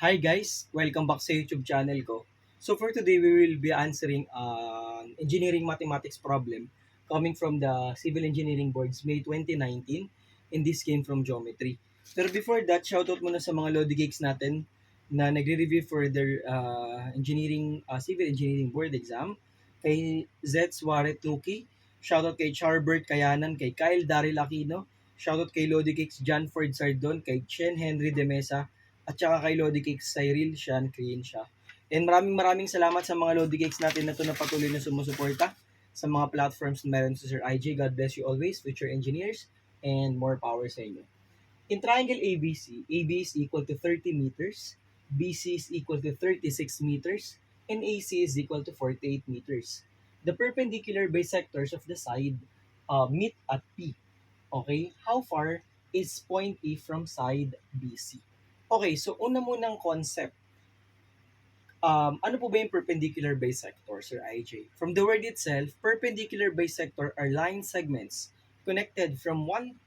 Hi guys! Welcome back sa YouTube channel ko. So for today, we will be answering an engineering mathematics problem coming from the Civil Engineering Boards May 2019, and this came from Geometry. Pero before that, shoutout muna sa mga Lodi Geeks natin na nagre-review for their Civil Engineering Board exam. Kay Zets Waret Nuki, shoutout kay Charbert Kayanan, kay Kyle Daryl Aquino, shoutout kay Lodi Geeks John Ford Sardon, kay Chen Henry De Mesa, at saka kay Lodi Cakes, Cyril, Sean, Crenshaw. And maraming salamat sa mga Lodi Cakes natin na ito na patuloy na sumusuporta sa mga platforms na meron sa Sir IJ. God bless you always, future engineers, and more power sa inyo. In triangle ABC, AB is equal to 30 meters, BC is equal to 36 meters, and AC is equal to 48 meters. The perpendicular bisectors of the side meet at P. Okay, how far is point P from side BC? Okay, so una munang concept. Ano po ba yung perpendicular bisector, Sir IJ? From the word itself, perpendicular bisector are line segments connected from one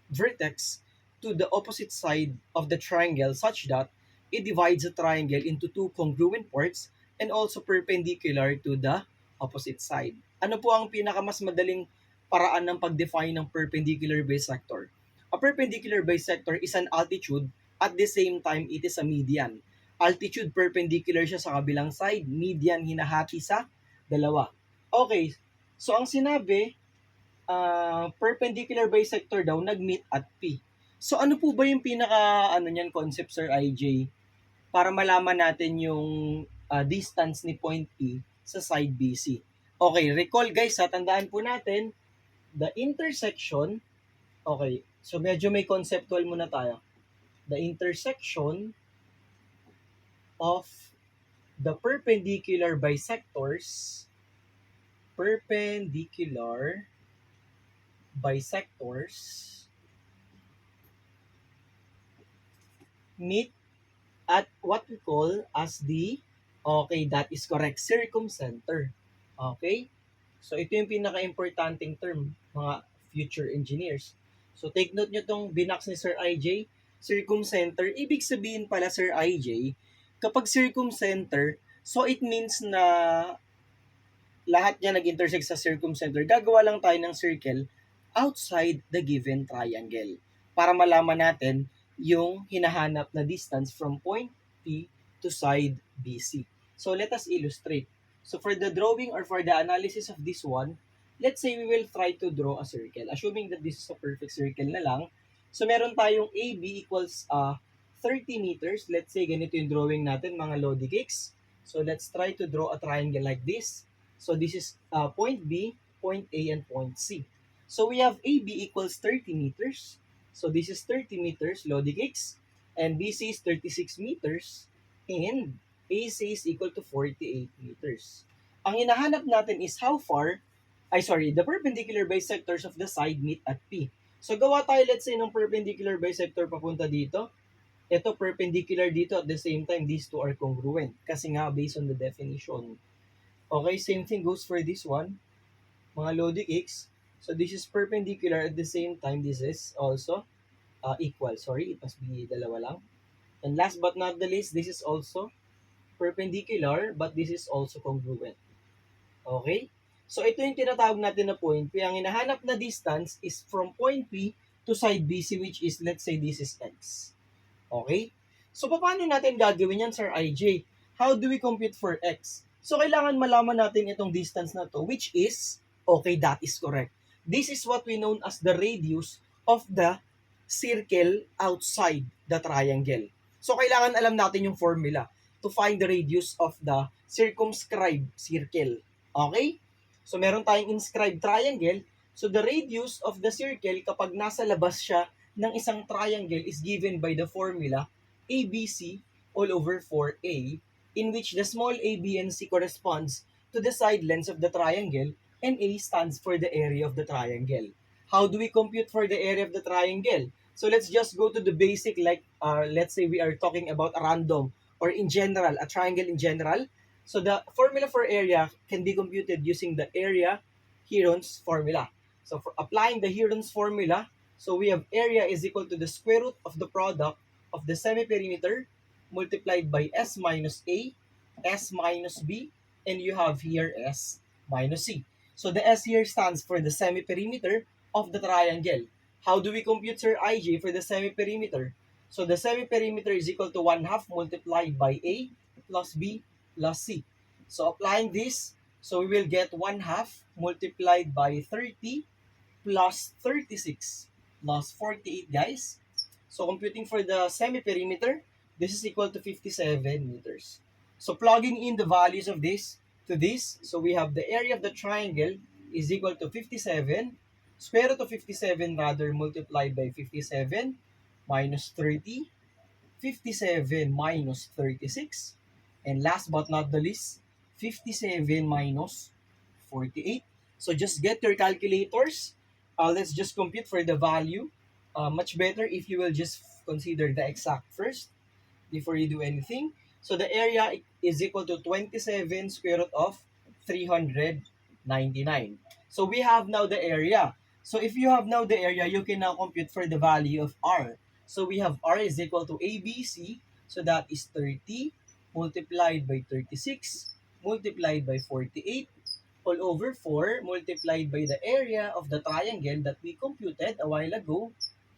vertex to the opposite side of the triangle such that it divides the triangle into two congruent parts and also perpendicular to the opposite side. Ano po ang pinakamas madaling paraan ng pag-define ng perpendicular bisector? A perpendicular bisector is an altitude at the same time it is a median. Altitude perpendicular siya sa kabilang side, median hinahati sa dalawa. Okay, so ang sinabi, perpendicular bisector daw nag-meet at P. So ano po ba yung pinaka niyan concept, Sir IJ, para malaman natin yung distance ni point P sa side BC? Okay, recall guys, tandaan po natin the intersection. Okay, so medyo may conceptual muna tayo. The intersection of the perpendicular bisectors meet at what we call as the, okay, that is correct, circumcenter. Okay? So ito yung pinaka-importanting term, mga future engineers. So take note nyo tong binax ni Sir IJ, circumcenter. Ibig sabihin pala, Sir IJ, kapag circumcenter, so it means na lahat niya nag-intersect sa circumcenter, gagawa lang tayo ng circle outside the given triangle para malaman natin yung hinahanap na distance from point P to side BC. So let us illustrate. So for the drawing or for the analysis of this one, let's say we will try to draw a circle. Assuming that this is a perfect circle na lang. So meron tayong AB equals 30 meters. Let's say ganito yung drawing natin, mga Lodi Cakes. So let's try to draw a triangle like this. So this is point B, point A, and point C. So we have AB equals 30 meters. So this is 30 meters, Lodi Cakes. And BC is 36 meters. And AC is equal to 48 meters. Ang hinahanap natin is how far, the perpendicular bisectors of the side meet at P. So gawa tayo, let's say, ng perpendicular bisector papunta dito. Ito perpendicular dito, at the same time, these two are congruent. Kasi nga, based on the definition. Okay, same thing goes for this one, mga Lodi Cakes. So this is perpendicular, at the same time, this is also equal. Sorry, it must be dalawa lang. And last but not the least, this is also perpendicular, but this is also congruent. Okay? So ito yung tinatawag natin na point P. Ang hinahanap na distance is from point P to side BC, which is, let's say, this is X. Okay? So paano natin gagawin yan, Sir IJ? How do we compute for X? So kailangan malaman natin itong distance na to, which is, okay, that is correct. This is what we know as the radius of the circle outside the triangle. So kailangan alam natin yung formula to find the radius of the circumscribed circle. Okay? So meron tayong inscribed triangle. So the radius of the circle kapag nasa labas siya ng isang triangle is given by the formula ABC all over 4A, in which the small a, b, and c corresponds to the side lengths of the triangle, and A stands for the area of the triangle. How do we compute for the area of the triangle? So let's just go to the basic, like let's say we are talking about a random or in general, a triangle in general. So the formula for area can be computed using the area Heron's formula. So for applying the Heron's formula, so we have area is equal to the square root of the product of the semi-perimeter multiplied by S minus A, S minus B, and you have here S minus C. So the S here stands for the semi-perimeter of the triangle. How do we compute, Sir IJ, for the semi-perimeter? So the semi-perimeter is equal to 1/2 multiplied by A plus B plus C. So applying this, so we will get 1/2 multiplied by 30 plus 36 plus 48, guys. So computing for the semi-perimeter, this is equal to 57 meters. So plugging in the values of this to this, so we have the area of the triangle is equal to 57, square root of 57 rather multiplied by 57 minus 30, 57 minus 36, and last but not the least, 57 minus 48. So just get your calculators. Let's just compute for the value. Much better if you will just consider the exact first before you do anything. So the area is equal to 27 square root of 399. So we have now the area. So if you have now the area, you can now compute for the value of R. So we have R is equal to ABC. So that is 30 multiplied by 36 multiplied by 48 all over 4 multiplied by the area of the triangle that we computed a while ago,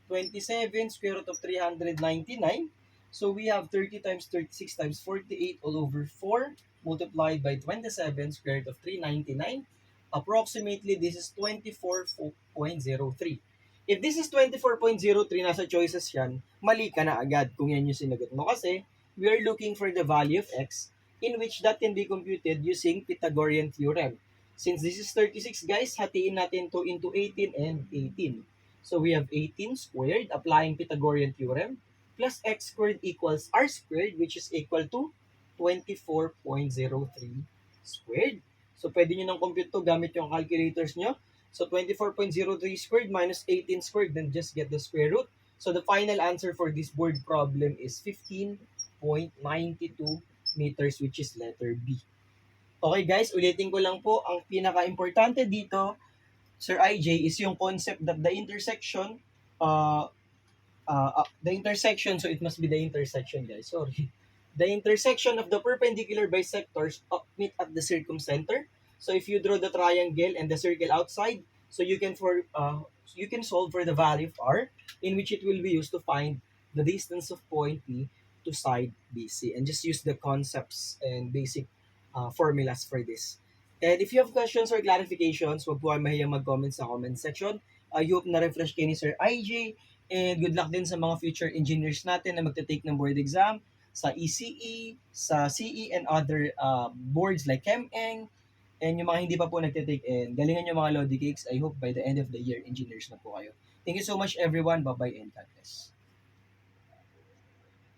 27 square root of 399. So we have 30 times 36 times 48 all over 4 multiplied by 27 square root of 399. Approximately, this is 24.03. If this is 24.03, nasa choices yan, mali ka na agad kung yan yung sinagot mo. Kasi we are looking for the value of x in which that can be computed using Pythagorean theorem. Since this is 36, guys, hatiin natin to into 18 and 18. So we have 18 squared, applying Pythagorean theorem, plus x squared equals r squared, which is equal to 24.03 squared. So pwede nyo nang compute to gamit yung calculators nyo. So 24.03 squared minus 18 squared, then just get the square root. So the final answer for this board problem is 15.92 meters, which is letter B. Okay guys, ulitin ko lang po, ang pinaka-importante dito, Sir IJ, is yung concept that the intersection, so it must be the intersection, guys, sorry. The intersection of the perpendicular bisectors meet at the circumcenter. So if you draw the triangle and the circle outside, so you can solve for the value of R, in which it will be used to find the distance of point P to side BC, and just use the concepts and basic formulas for this. And if you have questions or clarifications, huwag po kayo mahiyang mag-comment sa comment section. I hope na-refresh kayo ni Sir IJ, and good luck din sa mga future engineers natin na magte-take ng board exam sa ECE, sa CE, and other boards like ChemEng, and yung mga hindi pa po nagte-take, and galingan yung mga Lodi Cakes. I hope by the end of the year, engineers na po kayo. Thank you so much everyone. Bye-bye and God bless.